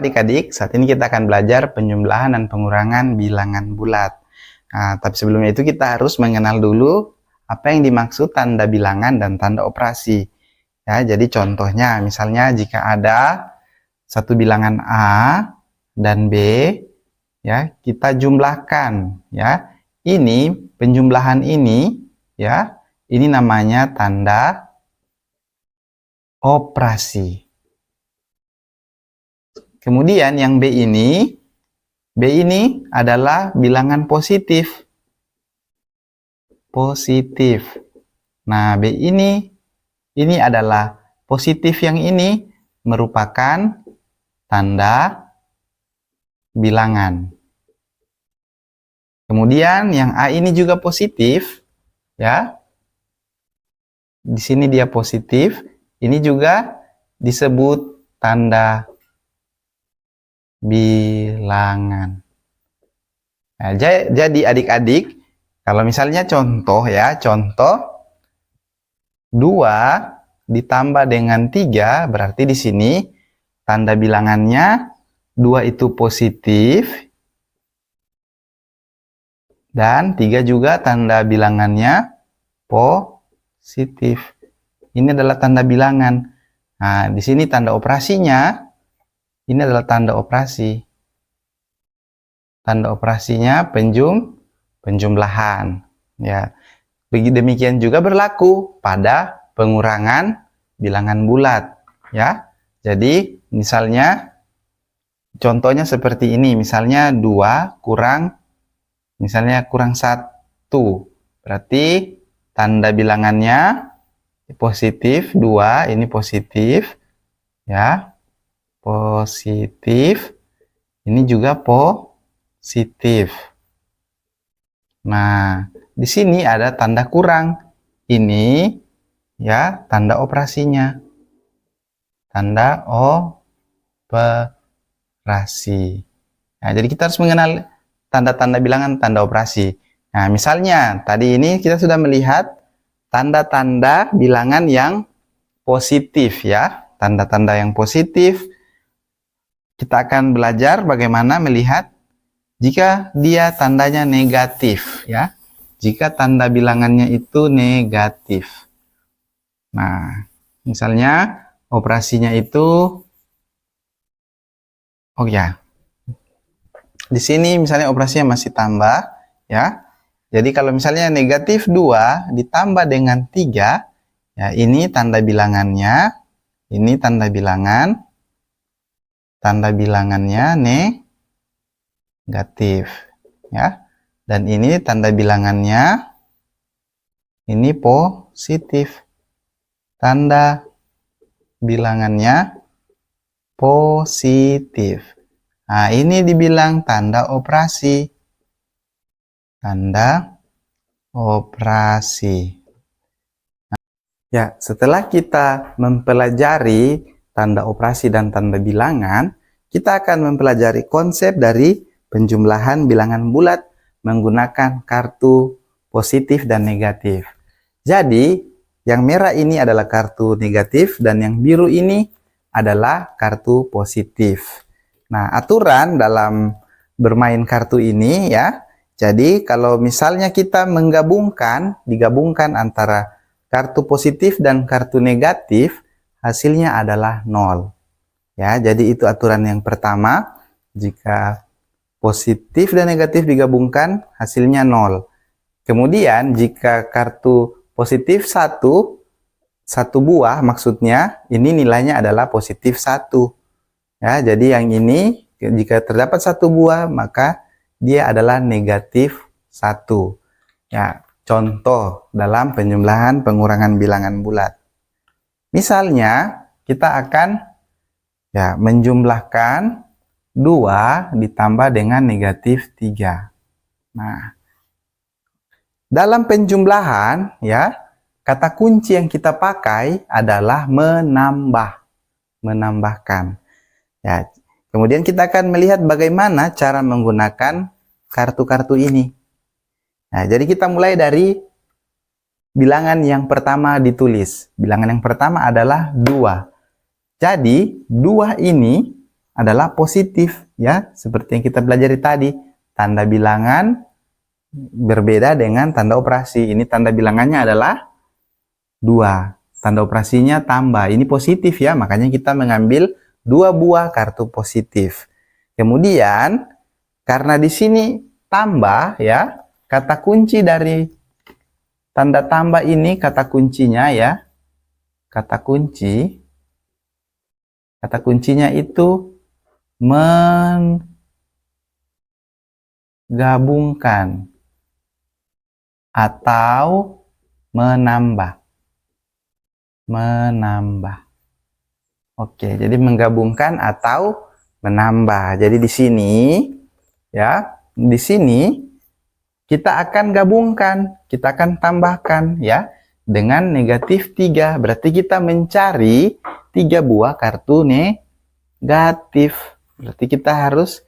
adik-adik, saat ini kita akan belajar penjumlahan dan pengurangan bilangan bulat. Nah, tapi sebelumnya itu kita harus mengenal dulu apa yang dimaksud tanda bilangan dan tanda operasi. Ya, jadi contohnya, misalnya jika ada satu bilangan A dan B, ya kita jumlahkan. Ya, ini penjumlahan ini, ya ini namanya tanda operasi. Kemudian yang B ini adalah bilangan positif. Positif. Nah, B ini adalah positif, yang ini merupakan tanda bilangan. Kemudian yang A ini juga positif, ya. Di sini dia positif, ini juga disebut tanda bilangan. Nah, jadi adik-adik, kalau misalnya contoh, ya, contoh 2 ditambah dengan 3, berarti di sini tanda bilangannya 2 itu positif dan 3 juga tanda bilangannya positif. Ini adalah tanda bilangan. Nah, di sini tanda operasinya, ini adalah tanda operasi. Tanda operasinya penjumlahan. Ya, demikian juga berlaku pada pengurangan bilangan bulat. Ya, jadi misalnya contohnya seperti ini. Misalnya 2 kurang, misalnya kurang 1. Berarti tanda bilangannya positif, 2 ini positif. Ya, positif, ini juga positif. Nah, di sini ada tanda kurang, ini ya tanda operasinya, tanda operasi. Nah, jadi kita harus mengenal tanda-tanda bilangan, tanda operasi. Nah, misalnya tadi ini kita sudah melihat tanda-tanda bilangan yang positif, ya, tanda-tanda yang positif. Kita akan belajar bagaimana melihat jika dia tandanya negatif, ya. Jika tanda bilangannya itu negatif. Nah, misalnya operasinya itu, oh ya, di sini misalnya operasinya masih tambah, ya. Jadi kalau misalnya negatif 2 ditambah dengan 3, ya ini tanda bilangannya, ini tanda bilangannya negatif, ya. Dan ini tanda bilangannya ini positif. Tanda bilangannya positif. Nah, ini dibilang tanda operasi. Tanda operasi. Ya, setelah kita mempelajari tanda operasi dan tanda bilangan, kita akan mempelajari konsep dari penjumlahan bilangan bulat menggunakan kartu positif dan negatif. Jadi, yang merah ini adalah kartu negatif dan yang biru ini adalah kartu positif. Nah, aturan dalam bermain kartu ini, ya. Jadi, kalau misalnya kita digabungkan antara kartu positif dan kartu negatif, hasilnya adalah 0. Ya, jadi itu aturan yang pertama. Jika positif dan negatif digabungkan, hasilnya 0. Kemudian jika kartu positif 1 buah, maksudnya ini nilainya adalah positif 1. Ya, jadi yang ini jika terdapat 1 buah, maka dia adalah negatif 1. Ya, contoh dalam penjumlahan pengurangan bilangan bulat. Misalnya kita akan ya menjumlahkan 2 ditambah dengan negatif 3. Nah, dalam penjumlahan, ya, kata kunci yang kita pakai adalah menambahkan. Ya, kemudian kita akan melihat bagaimana cara menggunakan kartu-kartu ini. Nah, jadi kita mulai dari bilangan yang pertama ditulis. Bilangan yang pertama adalah 2. Jadi, 2 ini adalah positif, ya, seperti yang kita pelajari tadi. Tanda bilangan berbeda dengan tanda operasi. Ini tanda bilangannya adalah 2. Tanda operasinya tambah. Ini positif ya, makanya kita mengambil 2 buah kartu positif. Kemudian, karena di sini tambah ya, kata kunci dari tanda tambah ini, kata kuncinya ya, kata kuncinya itu menggabungkan atau menambah. Oke, jadi menggabungkan atau menambah. Jadi di sini ya, di sini kita akan gabungkan, kita akan tambahkan ya dengan negatif 3. Berarti kita mencari 3 buah kartu negatif. Berarti kita harus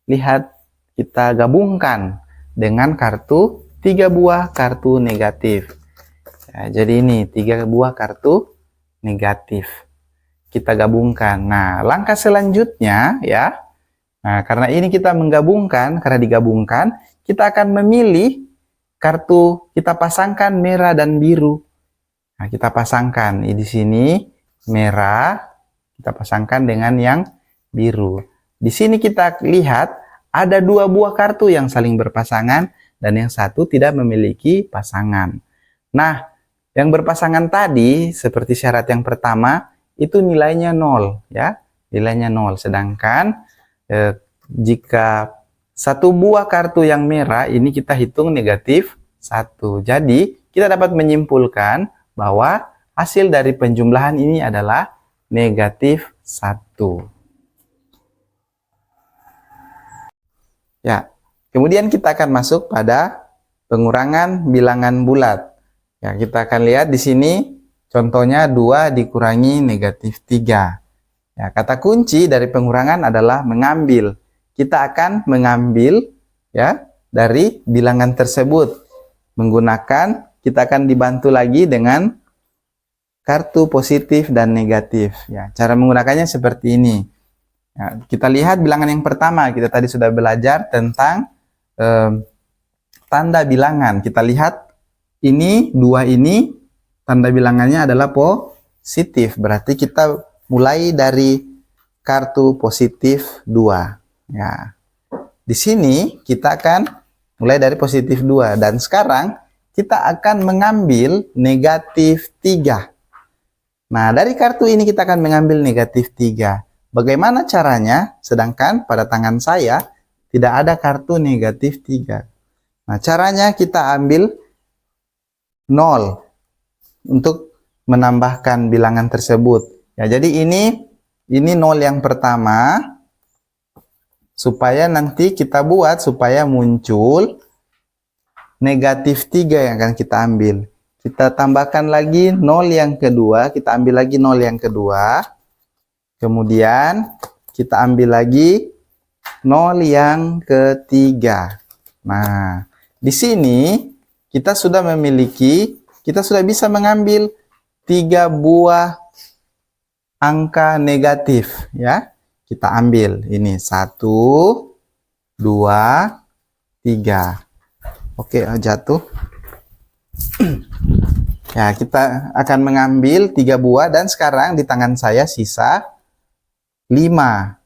lihat, kita gabungkan dengan 3 buah kartu negatif. Ya, jadi ini 3 buah kartu negatif. Kita gabungkan. Nah, langkah selanjutnya ya. Nah, karena ini kita menggabungkan, karena digabungkan, kita akan memilih kartu, kita pasangkan merah dan biru. Nah, kita pasangkan di sini merah, kita pasangkan dengan yang biru. Di sini kita lihat ada 2 buah kartu yang saling berpasangan dan yang satu tidak memiliki pasangan. Nah, yang berpasangan tadi seperti syarat yang pertama itu nilainya 0 ya, nilainya 0. Sedangkan jika 1 buah kartu yang merah ini kita hitung negatif 1. Jadi kita dapat menyimpulkan bahwa hasil dari penjumlahan ini adalah negatif 1. Ya, kemudian kita akan masuk pada pengurangan bilangan bulat. Ya, kita akan lihat di sini contohnya 2 dikurangi negatif 3. Ya, kata kunci dari pengurangan adalah mengambil. Kita akan mengambil ya dari bilangan tersebut. Kita akan dibantu lagi dengan kartu positif dan negatif. Ya, cara menggunakannya seperti ini. Ya, kita lihat bilangan yang pertama. Kita tadi sudah belajar tentang tanda bilangan. Kita lihat ini 2 ini tanda bilangannya adalah positif. Berarti kita mulai dari kartu positif 2. Ya. Di sini kita akan mulai dari positif 2 dan sekarang kita akan mengambil negatif 3. Nah, dari kartu ini kita akan mengambil negatif 3. Bagaimana caranya? Sedangkan pada tangan saya tidak ada kartu negatif 3. Nah, caranya kita ambil 0 untuk menambahkan bilangan tersebut. Ya, jadi ini 0 yang pertama, supaya nanti kita buat supaya muncul negatif 3 yang akan kita ambil. Kita tambahkan lagi 0 yang kedua, kita ambil lagi 0 yang kedua. Kemudian kita ambil lagi 0 yang ketiga. Nah, di sini kita sudah bisa mengambil 3 buah angka negatif ya. Kita ambil ini 1, 2, 3. Oke, jatuh. Ya, kita akan mengambil 3 buah dan sekarang di tangan saya sisa 5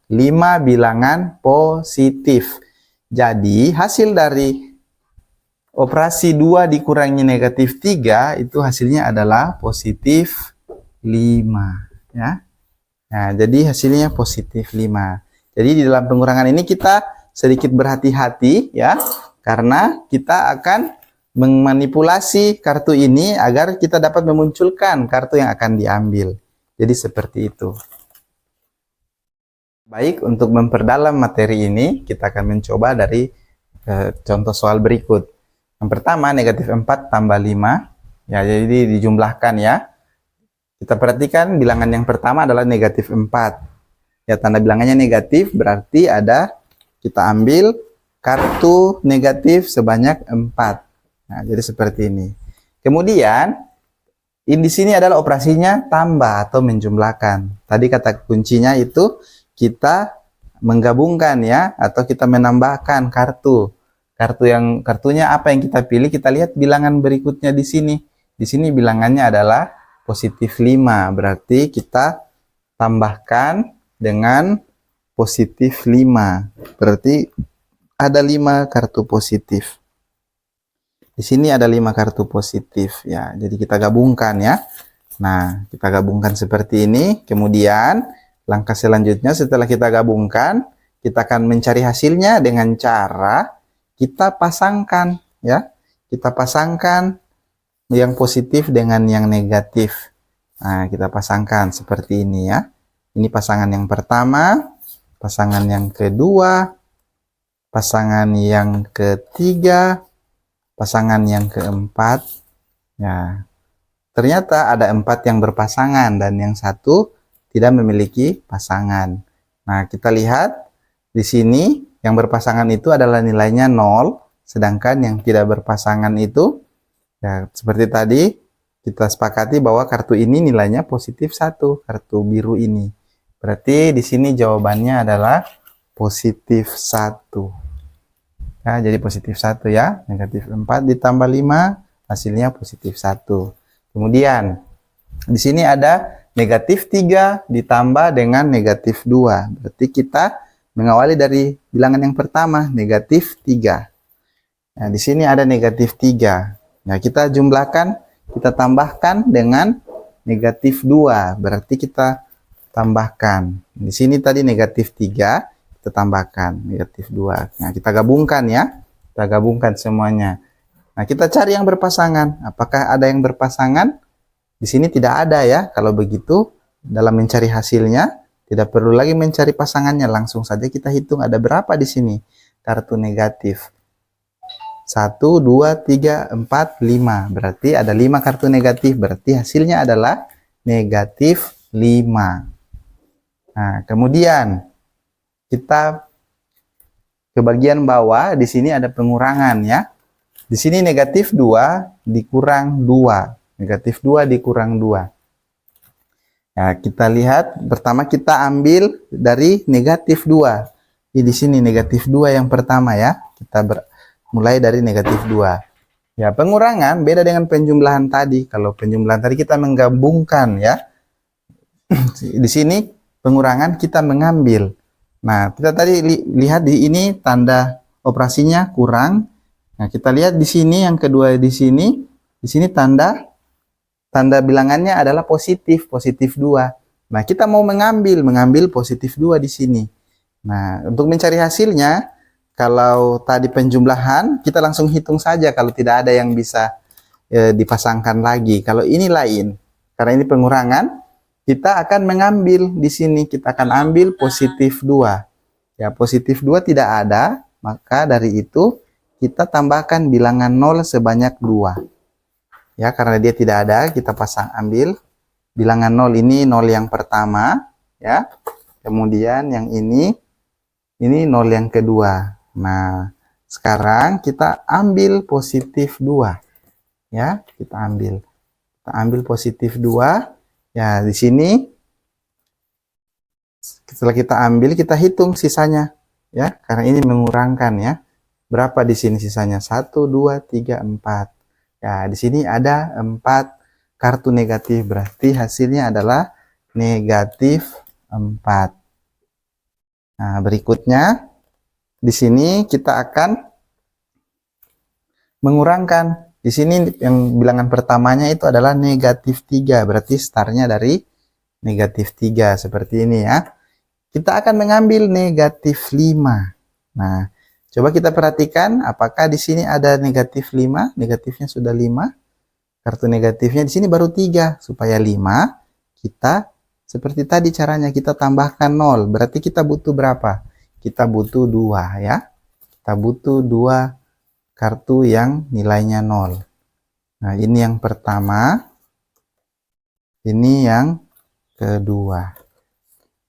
bilangan positif. Jadi hasil dari operasi 2 dikurangi negatif 3 itu hasilnya adalah positif 5 ya. Nah, jadi hasilnya positif 5. Jadi di dalam pengurangan ini kita sedikit berhati-hati ya, karena kita akan memanipulasi kartu ini agar kita dapat memunculkan kartu yang akan diambil. Jadi seperti itu. Baik, untuk memperdalam materi ini kita akan mencoba dari contoh soal berikut. Yang pertama, negatif 4 tambah 5. Ya, jadi dijumlahkan ya. Kita perhatikan bilangan yang pertama adalah negatif 4. Ya, tanda bilangannya negatif berarti kita ambil kartu negatif sebanyak 4. Nah, jadi seperti ini. Kemudian, di sini adalah operasinya tambah atau menjumlahkan. Tadi kata kuncinya itu kita menggabungkan ya, atau kita menambahkan kartunya apa yang kita pilih. Kita lihat bilangan berikutnya di sini. Di sini bilangannya adalah positif 5, berarti kita tambahkan dengan positif 5. Berarti ada 5 kartu positif. Di sini ada 5 kartu positif ya. Jadi kita gabungkan ya. Nah, kita gabungkan seperti ini. Kemudian langkah selanjutnya setelah kita gabungkan, kita akan mencari hasilnya dengan cara kita pasangkan ya. Kita pasangkan yang positif dengan yang negatif. Nah, kita pasangkan seperti ini ya. Ini pasangan yang pertama, pasangan yang kedua, pasangan yang ketiga, pasangan yang keempat. Ya, ternyata ada 4 yang berpasangan dan yang satu tidak memiliki pasangan. Nah, kita lihat di sini yang berpasangan itu adalah nilainya 0, sedangkan yang tidak berpasangan itu ya seperti tadi kita sepakati bahwa kartu ini nilainya positif 1, kartu biru ini. Berarti di sini jawabannya adalah positif 1. Ya, jadi positif 1 ya. Negatif 4 ditambah 5 hasilnya positif 1. Kemudian di sini ada negatif 3 ditambah dengan negatif 2. Berarti kita mengawali dari bilangan yang pertama, negatif 3. Nah, di sini ada negatif 3. Nah, kita jumlahkan, kita tambahkan dengan negatif 2. Berarti kita tambahkan. Di sini tadi negatif 3, kita tambahkan negatif 2. Nah, kita gabungkan ya. Kita gabungkan semuanya. Nah, kita cari yang berpasangan. Apakah ada yang berpasangan? Di sini tidak ada ya. Kalau begitu, dalam mencari hasilnya, tidak perlu lagi mencari pasangannya. Langsung saja kita hitung ada berapa di sini kartu negatif. 1, 2, 3, 4, 5. Berarti ada 5 kartu negatif. Berarti hasilnya adalah negatif 5. Nah, kemudian kita ke bagian bawah. Di sini ada pengurangan ya. Di sini negatif 2 dikurang 2. Negatif 2 dikurang 2. Ya, kita lihat pertama kita ambil dari negatif 2. Di sini negatif 2 yang pertama ya. Kita mulai dari negatif 2. Ya, pengurangan beda dengan penjumlahan tadi. Kalau penjumlahan tadi kita menggabungkan ya. Di sini pengurangan kita mengambil. Nah, kita tadi lihat di ini tanda operasinya kurang. Nah, kita lihat di sini yang kedua di sini tanda bilangannya adalah positif 2. Nah, kita mau mengambil positif 2 di sini. Nah, untuk mencari hasilnya, kalau tadi penjumlahan, kita langsung hitung saja kalau tidak ada yang bisa dipasangkan lagi. Kalau ini lain, karena ini pengurangan, kita akan mengambil di sini, kita akan ambil positif 2. Ya, positif 2 tidak ada, maka dari itu kita tambahkan bilangan 0 sebanyak 2. Ya, karena dia tidak ada, kita ambil bilangan 0 ini 0 yang pertama, ya. Kemudian yang ini 0 yang kedua. Nah, sekarang kita ambil positif 2. Ya, kita ambil positif 2. Ya, di sini setelah kita ambil, kita hitung sisanya ya, karena ini mengurangkan ya. Berapa di sini sisanya? 1, 2, 3, 4. Ya, di sini ada 4 kartu negatif, berarti hasilnya adalah negatif 4. Nah, berikutnya di sini kita akan mengurangkan. Di sini yang bilangan pertamanya itu adalah negatif 3, berarti startnya dari negatif 3 seperti ini ya. Kita akan mengambil negatif 5. Nah, coba kita perhatikan apakah di sini ada negatif 5, negatifnya sudah 5. Kartu negatifnya di sini baru 3, supaya 5 kita seperti tadi caranya kita tambahkan 0. Berarti kita butuh berapa? Kita butuh 2 ya. Kita butuh 2 kartu yang nilainya 0. Nah, ini yang pertama. Ini yang kedua.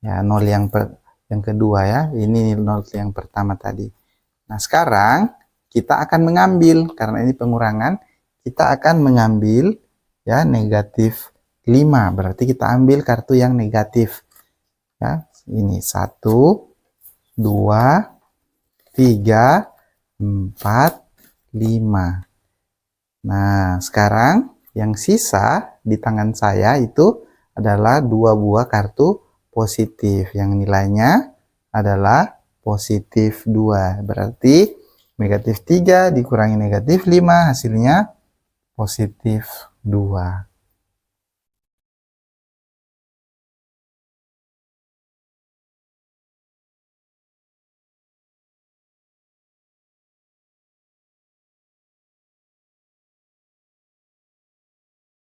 Ya, 0 yang kedua ya. Ini 0 yang pertama tadi. Nah, sekarang kita akan mengambil, karena ini pengurangan, kita akan mengambil ya negatif 5. Berarti kita ambil kartu yang negatif. Ya, ini 1, 2, 3, 4, 5. Nah, sekarang yang sisa di tangan saya itu adalah 2 buah kartu positif yang nilainya adalah positif 2. Berarti negatif 3 dikurangi negatif 5 hasilnya positif 2.